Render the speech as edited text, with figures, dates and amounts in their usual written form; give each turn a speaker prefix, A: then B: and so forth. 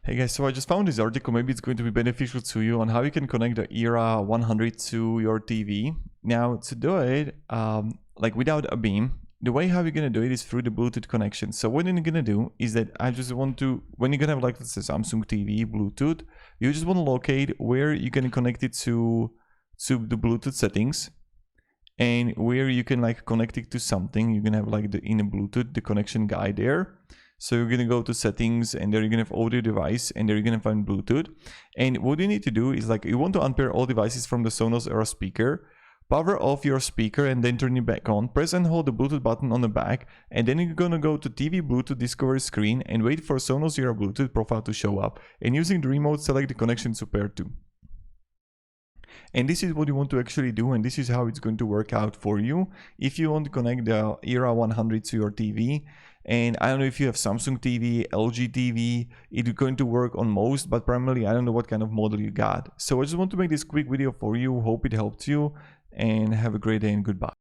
A: Hey guys, so I just found this article, maybe it's going to be beneficial to you, on how you can connect the Era 100 to your TV. Now, to do it, like without a beam, the way how you're gonna do it is through the Bluetooth connection. So what you're gonna do is that I just want to, when you're gonna have like, let's say Samsung TV, Bluetooth, you just want to locate where you're gonna connect it to the Bluetooth settings, and where you can like connect it to something. You're gonna have like in a Bluetooth, the connection guide there. So you're gonna go to settings, and there you're gonna have audio device, and there you're gonna find Bluetooth. And what you need to do is like, you want to unpair all devices from the Sonos Era speaker, power off your speaker and then turn it back on, press and hold the Bluetooth button on the back, and then you're gonna go to TV Bluetooth discovery screen and wait for Sonos Era Bluetooth profile to show up, and using the remote select the connection to pair to. And this is what you want to actually do, and this is how it's going to work out for you if you want to connect the Era 100 to your TV. And I don't know if you have Samsung TV, LG TV, it's going to work on most, but primarily I don't know what kind of model you got. So I just want to make this quick video for you, hope it helped you, and have a great day and goodbye.